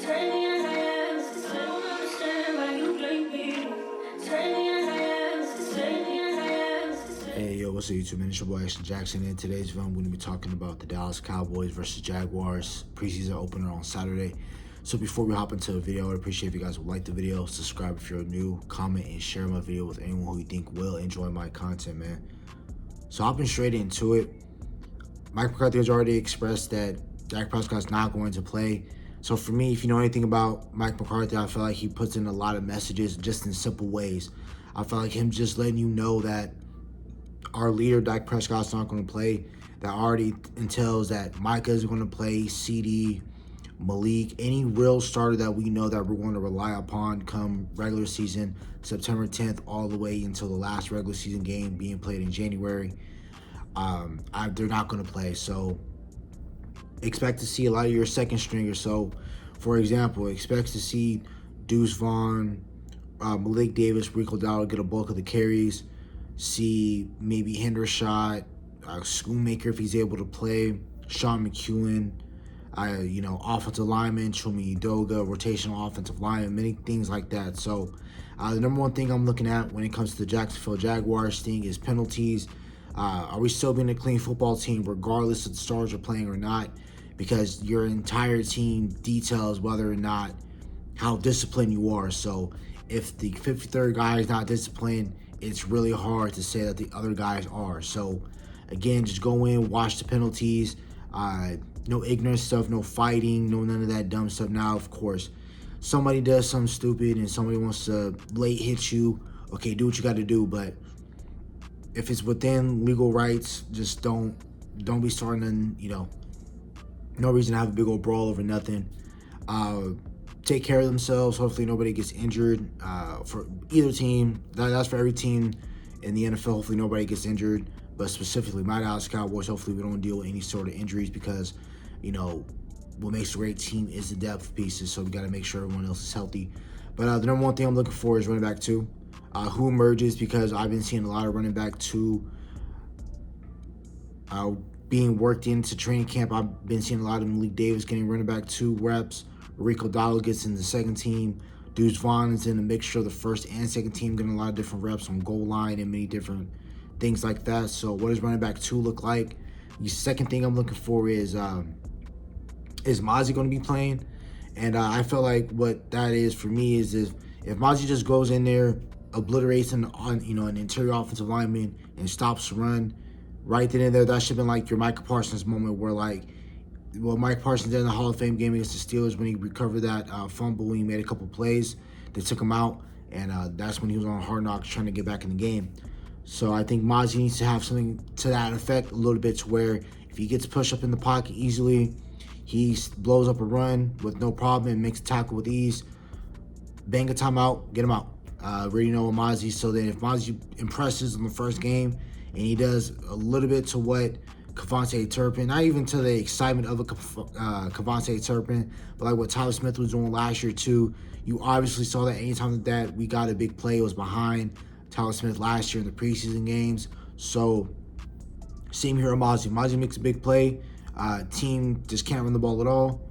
Hey, yo, what's up, YouTube, man? It's your boy, Action Jackson. In today's video, I'm going to be talking about the Dallas Cowboys versus Jaguars preseason opener on Saturday. So before we hop into the video, I'd appreciate if you guys would like the video, subscribe if you're new, comment, and share my video with anyone who you think will enjoy my content, man. So hopping straight into it, Mike McCarthy has already expressed that Dak Prescott's not going to play. So for me, if you know anything about Mike McCarthy, I feel like he puts in a lot of messages just in simple ways. I feel like him just letting you know that our leader, Dak Prescott's not going to play. That already entails that Micah is going to play, CD, Malik, any real starter that we know that we're going to rely upon come regular season, September 10th, all the way until the last regular season game being played in January. They're not going to play. So expect to see a lot of your second stringers. So, for example, expect to see Deuce Vaughn, Malik Davis, Rico Dowdle get a bulk of the carries. See maybe Hendershot, Schoonmaker if he's able to play, Sean McEwen, offensive lineman, Chuma Edoga, rotational offensive lineman, many things like that. So the number one thing I'm looking at when it comes to the Jacksonville Jaguars thing is penalties. Are we still being a clean football team regardless if the stars are playing or not? Because your entire team details whether or not how disciplined you are. So if the 53rd guy is not disciplined, it's really hard to say that the other guys are. So again, just go in, watch the penalties. No ignorant stuff, no fighting, no none of that dumb stuff. Now, of course, somebody does something stupid and somebody wants to late hit you, okay, do what you got to do. But if it's within legal rights, just don't be starting, no reason to have a big old brawl over nothing. Take care of themselves. Hopefully nobody gets injured for either team. That's for every team in the NFL. Hopefully nobody gets injured. But specifically my Dallas Cowboys, hopefully we don't deal with any sort of injuries because, what makes a great team is the depth pieces. So we got to make sure everyone else is healthy. But the number one thing I'm looking for is running back 2. Who emerges, because I've been seeing a lot of running back 2 being worked into training camp. I've been seeing a lot of Malik Davis getting running back 2 reps. Rico Dowdle gets in the second team. Deuce Vaughn is in a mixture of the first and second team, getting a lot of different reps on goal line and many different things like that. So what does running back 2 look like? The second thing I'm looking for is Mozzie going to be playing? And I feel like what that is for me is if Mozzie just goes in there, obliterates an interior offensive lineman and stops the run right then and there, that should have been like your Micah Parsons moment where Mike Parsons did in the Hall of Fame game against the Steelers when he recovered that fumble. He made a couple plays. They took him out, and that's when he was on Hard Knocks trying to get back in the game. So I think Mozzie needs to have something to that effect a little bit, to where if he gets pushed up in the pocket easily, he blows up a run with no problem and makes a tackle with ease. Bang a timeout, get him out. Already know Mozzie. So then if Mozzie impresses in the first game and he does a little bit to what Kevontae Turpin, not even to the excitement of a Kevontae Turpin, but like what Tyler Smith was doing last year too. You obviously saw that anytime that we got a big play, it was behind Tyler Smith last year in the preseason games. So same here with Mozzie. Mozzie makes a big play. Team just can't run the ball at all.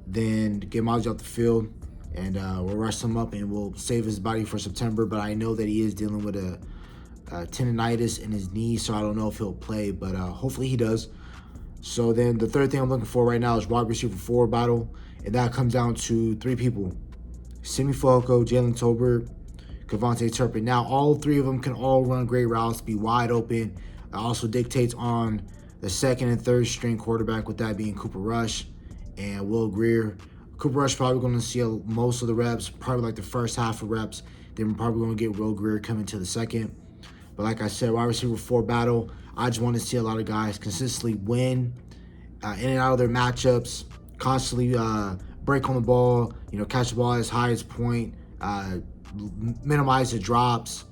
Then get Mozzie off the field, and we'll rush him up and we'll save his body for September. But I know that he is dealing with a tendonitis in his knee, so I don't know if he'll play, but hopefully he does. So then the third thing I'm looking for right now is wide receiver 4 battle, and that comes down to 3 people: Simi Falco, Jalen Tolbert, Kevontae Turpin. Now all 3 of them can all run great routes, be wide open. It also dictates on the second and third string quarterback, with that being Cooper Rush and Will Grier. Cooper Rush probably going to see most of the reps, probably like the first half of reps. Then we're probably going to get Will Grier coming to the second. But like I said, wide receiver 4 battle, I just want to see a lot of guys consistently win in and out of their matchups, constantly break on the ball, catch the ball at its highest point, minimize the drops,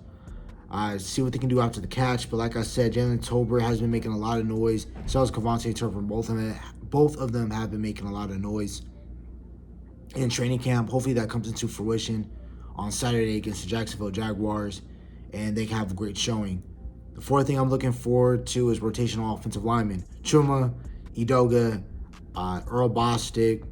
see what they can do after the catch. But like I said, Jalen Tolbert has been making a lot of noise. So has Kevontae Turpin. Both of them have been making a lot of noise in training camp. Hopefully that comes into fruition on Saturday against the Jacksonville Jaguars, and they can have a great showing. The fourth thing I'm looking forward to is rotational offensive linemen. Chuma, Edoga, Earl Bostic,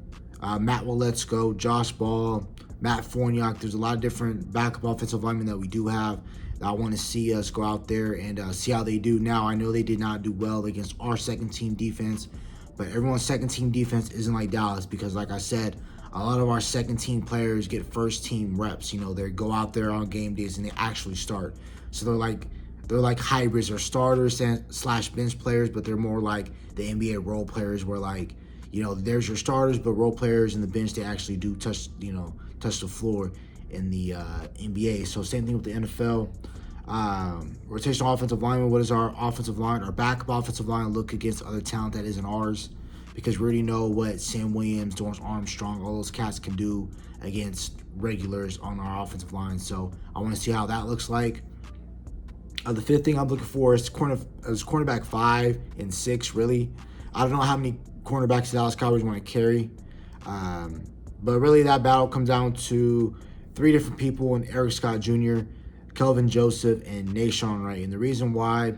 Matt Waletzko, Josh Ball, Matt Forniak. There's a lot of different backup offensive linemen that we do have. I want to see us go out there and see how they do. Now, I know they did not do well against our second-team defense, but everyone's second-team defense isn't like Dallas because, like I said, a lot of our second-team players get first-team reps. You know, they go out there on game days and they actually start. So they're like hybrids or starters slash bench players, but they're more like the NBA role players where, like, you know, there's your starters, but role players in the bench, they actually do touch the floor in the NBA. So same thing with the NFL. Rotational offensive lineman. What does our offensive line, our backup offensive line, look against other talent that isn't ours? Because we already know what Sam Williams, Dorrance Armstrong, all those cats can do against regulars on our offensive line. So I want to see how that looks like. The fifth thing I'm looking for is cornerback 5 and 6, really. I don't know how many cornerbacks the Dallas Cowboys want to carry. But really that battle comes down to 3 different people in Eric Scott Jr., Kelvin Joseph, and Nahshon Wright. And the reason why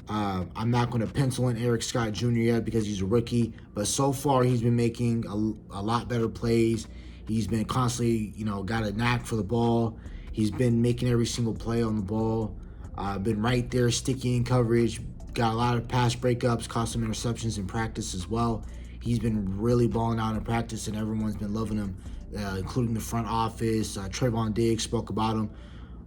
I'm not going to pencil in Eric Scott Jr. yet because he's a rookie, but so far he's been making a lot better plays. He's been constantly, got a knack for the ball. He's been making every single play on the ball. Been right there, sticky in coverage. Got a lot of pass breakups, caught some interceptions in practice as well. He's been really balling out in practice, and everyone's been loving him, including the front office. Trayvon Diggs spoke about him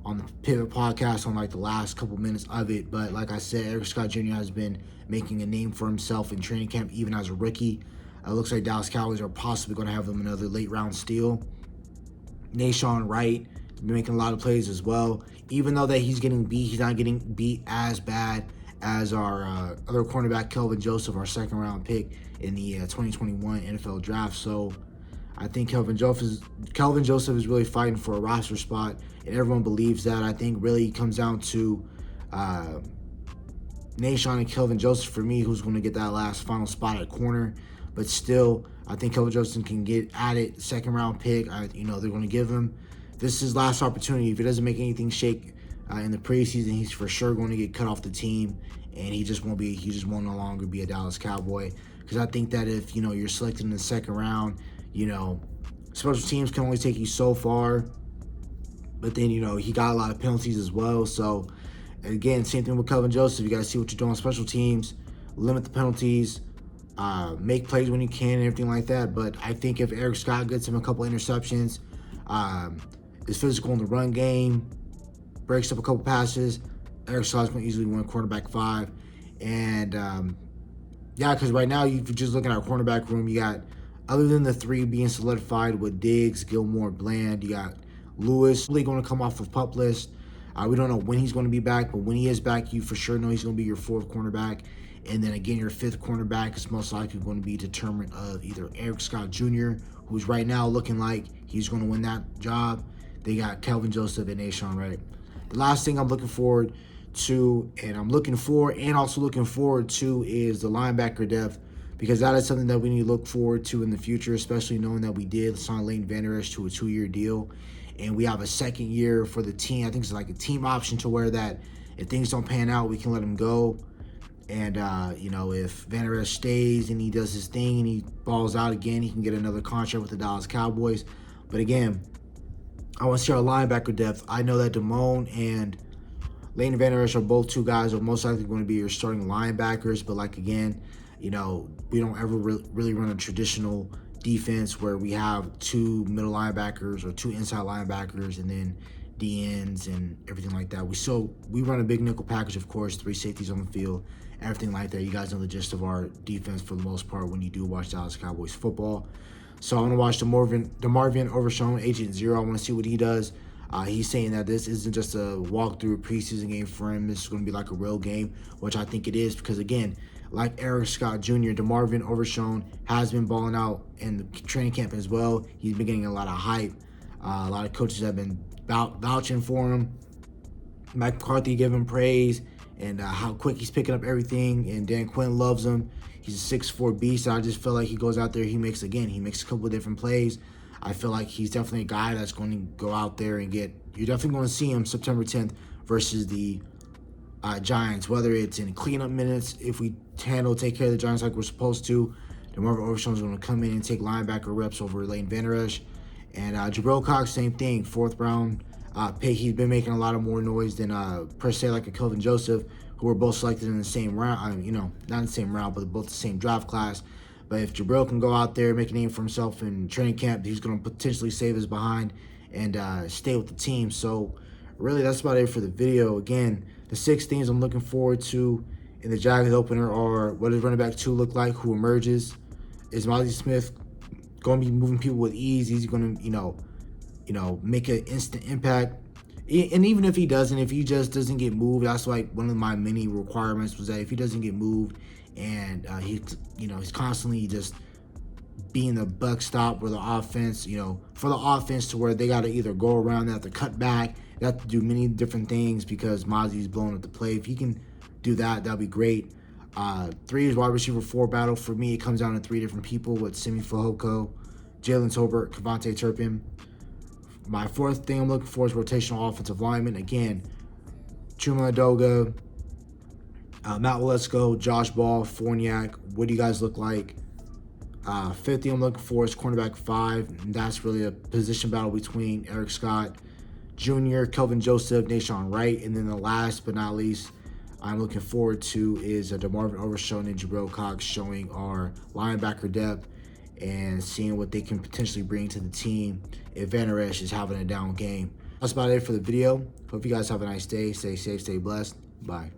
on the Pivot podcast on like the last couple minutes of it. But like I said, Eric Scott Jr. has been making a name for himself in training camp, even as a rookie. Looks like Dallas Cowboys are possibly going to have him another late round steal. Nahshon Wright been making a lot of plays as well. Even though that he's getting beat, he's not getting beat as bad as our other cornerback, Kelvin Joseph, our second round pick in the 2021 NFL draft. So I think Kelvin Joseph is really fighting for a roster spot, and everyone believes that. I think really comes down to Nahshon and Kelvin Joseph for me, who's going to get that last final spot at corner. But still, I think Kelvin Joseph can get at it. Second round pick. They're going to give him. This is his last opportunity. If he doesn't make anything shake in the preseason, he's for sure going to get cut off the team, and he just won't no longer be a Dallas Cowboy. Because I think that if you're selected in the second round, special teams can only take you so far. But then he got a lot of penalties as well. So again, same thing with Kelvin Joseph. You got to see what you're doing on special teams, limit the penalties, make plays when you can, and everything like that. But I think if Eric Scott gets him a couple interceptions, is physical in the run game, breaks up a couple passes, Eric Scott's going to easily win cornerback 5. And because right now, if you're just looking at our cornerback room, you got, other than the 3 being solidified with Diggs, Gilmore, Bland, you got Lewis really going to come off of PUP list. We don't know when he's going to be back, but when he is back, you for sure know he's going to be your 4th cornerback. And then again, your 5th cornerback is most likely going to be determined of either Eric Scott Jr., who's right now looking like he's going to win that job. They got Kelvin Joseph and Nahshon Wright. The last thing I'm looking forward to, and also looking forward to, is the linebacker depth, because that is something that we need to look forward to in the future, especially knowing that we did sign Leighton Vander Esch to a 2-year deal, and we have a second year for the team. I think it's like a team option to where that if things don't pan out, we can let him go. And, if Vander Esch stays and he does his thing and he balls out again, he can get another contract with the Dallas Cowboys. But again, I want to see our linebacker depth. I know that Damone and Leighton Vander Esch are both 2 guys who are most likely going to be your starting linebackers. But, we don't ever really run a traditional defense where we have 2 middle linebackers or 2 inside linebackers and then DNs and everything like that. We run a big nickel package, of course, 3 safeties on the field, everything like that. You guys know the gist of our defense for the most part when you do watch Dallas Cowboys football. So I want to watch DeMarvin Overshown, Agent Zero. I want to see what he does. He's saying that this isn't just a walkthrough preseason game for him. This is going to be like a real game, which I think it is, because again, like Eric Scott Jr., DeMarvin Overshown has been balling out in the training camp as well. He's been getting a lot of hype. A lot of coaches have been vouching for him. Mike McCarthy gave him praise and how quick he's picking up everything. And Dan Quinn loves him. He's a 6'4" beast. I just feel like he goes out there, he makes a couple of different plays. I feel like he's definitely a guy that's going to go out there and you're definitely going to see him September 10th versus the Giants, whether it's in cleanup minutes, if we take care of the Giants like we're supposed to, DeMarvin Overshown is going to come in and take linebacker reps over Leighton Vander Esch. And Jabril Cox, same thing, 4th round pick. He's been making a lot of more noise than per se like a Kelvin Joseph, who were both selected in the same round. Not in the same round, but both the same draft class. But if Jabril can go out there, make a name for himself in training camp, he's going to potentially save his behind and stay with the team. So really, that's about it for the video. Again, the 6 things I'm looking forward to in the Jaguars opener are: what does running back 2 look like? Who emerges? Is Mazi Smith going to be moving people with ease? He's going to, make an instant impact. And even if he doesn't, if he just doesn't get moved, that's like one of my many requirements was that if he doesn't get moved and he's constantly just being the buck stop where the offense, for the offense to where they got to either go around, they have to cut back, they have to do many different things because Mazi's blowing up the play. If he can do that, that'd be great. 3 is wide receiver 4 battle. For me, it comes down to 3 different people with Simi Fehoko, Jalen Tolbert, Kavontae Turpin. My 4th thing I'm looking for is rotational offensive lineman. Again, Chuma Adoga, Matt Waletzko, Josh Ball, Fournier. What do you guys look like? 5th thing I'm looking for is cornerback 5. And that's really a position battle between Eric Scott Jr., Kelvin Joseph, Nashawn Wright. And then the last but not least I'm looking forward to is DeMarvin Overshown and Jabril Cox showing our linebacker depth and seeing what they can potentially bring to the team if Vander Esch is having a down game. That's about it for the video. Hope you guys have a nice day. Stay safe, stay blessed. Bye.